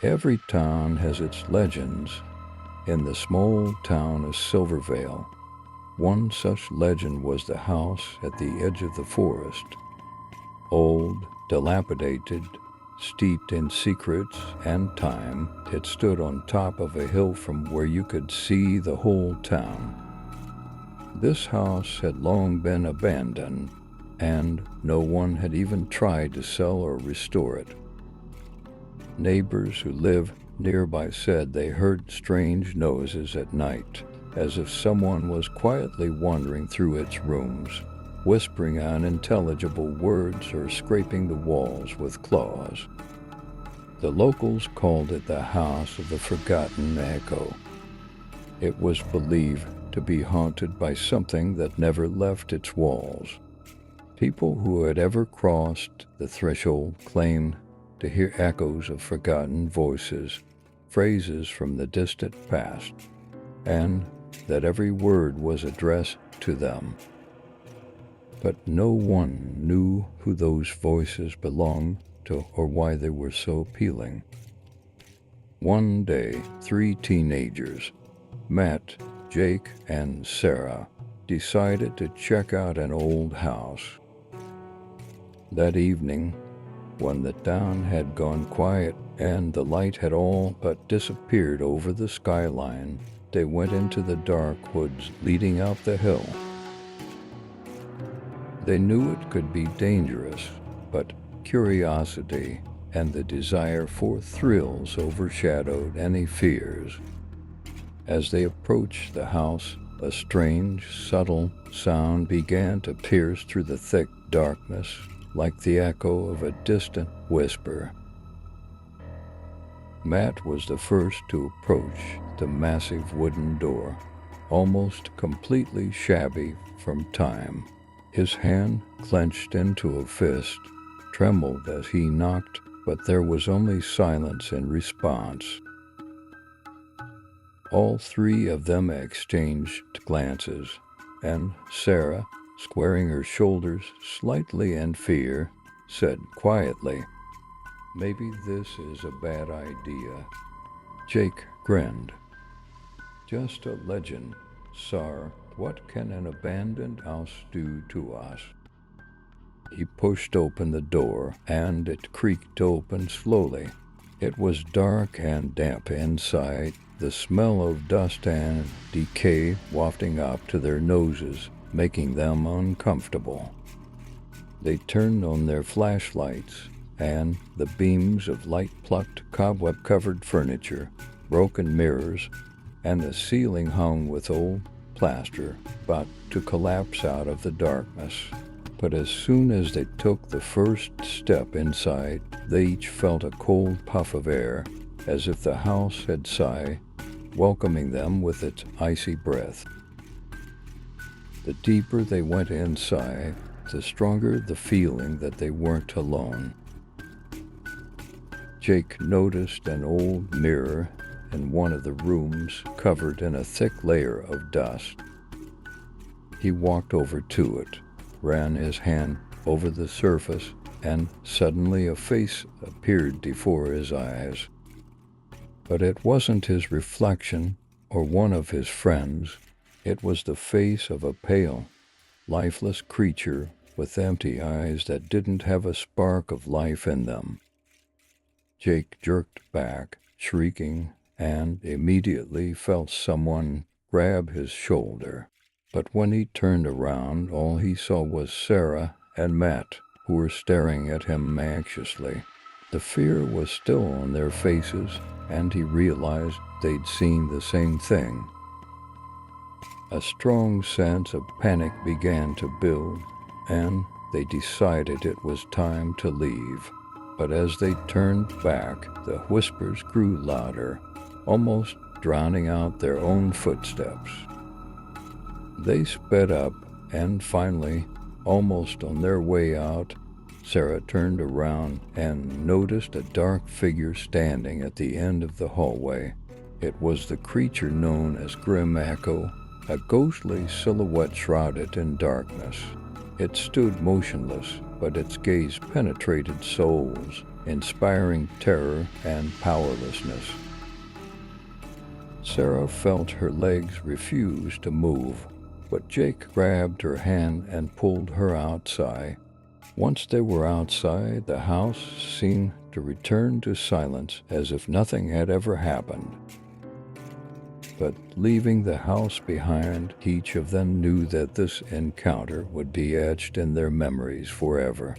Every town has its legends. In the small town of Silvervale, one such legend was the house at the edge of the forest. Old, dilapidated, steeped in secrets and time, it stood on top of a hill from where you could see the whole town. This house had long been abandoned, and no one had even tried to sell or restore it. Neighbors who lived nearby said they heard strange noises at night, as if someone was quietly wandering through its rooms, whispering unintelligible words or scraping the walls with claws. The locals called it the House of the Forgotten Echo. It was believed to be haunted by something that never left its walls. People who had ever crossed the threshold claimed to hear echoes of forgotten voices, phrases from the distant past, and that every word was addressed to them. But no one knew who those voices belonged to or why they were so appealing. One day, 3 teenagers, Matt, Jake, and Sarah, decided to check out an old house. That evening, when the town had gone quiet and the light had all but disappeared over the skyline, they went into the dark woods leading up the hill. They knew it could be dangerous, but curiosity and the desire for thrills overshadowed any fears. As they approached the house, a strange, subtle sound began to pierce through the thick darkness, like the echo of a distant whisper. Matt was the first to approach the massive wooden door, almost completely shabby from time. His hand, clenched into a fist, trembled as he knocked, but there was only silence in response. All 3 of them exchanged glances, and Sarah, squaring her shoulders slightly in fear, said quietly, "Maybe this is a bad idea." Jake grinned. "Just a legend, Sar. What can an abandoned house do to us?" He pushed open the door, and it creaked open slowly. It was dark and damp inside, the smell of dust and decay wafting up to their noses, making them uncomfortable. They turned on their flashlights, and the beams of light plucked cobweb-covered furniture, broken mirrors, and the ceiling hung with old plaster, about to collapse out of the darkness. But as soon as they took the first step inside, they each felt a cold puff of air, as if the house had sighed, welcoming them with its icy breath. The deeper they went inside, the stronger the feeling that they weren't alone. Jake noticed an old mirror in one of the rooms covered in a thick layer of dust. He walked over to it, ran his hand over the surface, and suddenly a face appeared before his eyes. But it wasn't his reflection or one of his friends. It was the face of a pale, lifeless creature with empty eyes that didn't have a spark of life in them. Jake jerked back, shrieking, and immediately felt someone grab his shoulder. But when he turned around, all he saw was Sarah and Matt, who were staring at him anxiously. The fear was still on their faces, and he realized they'd seen the same thing. A strong sense of panic began to build, and they decided it was time to leave. But as they turned back, the whispers grew louder, almost drowning out their own footsteps. They sped up, and finally, almost on their way out, Sarah turned around and noticed a dark figure standing at the end of the hallway. It was the creature known as Grim Echo, a ghostly silhouette shrouded in darkness. It stood motionless, but its gaze penetrated souls, inspiring terror and powerlessness. Sarah felt her legs refuse to move, but Jake grabbed her hand and pulled her outside. Once they were outside, the house seemed to return to silence as if nothing had ever happened. But leaving the house behind, each of them knew that this encounter would be etched in their memories forever.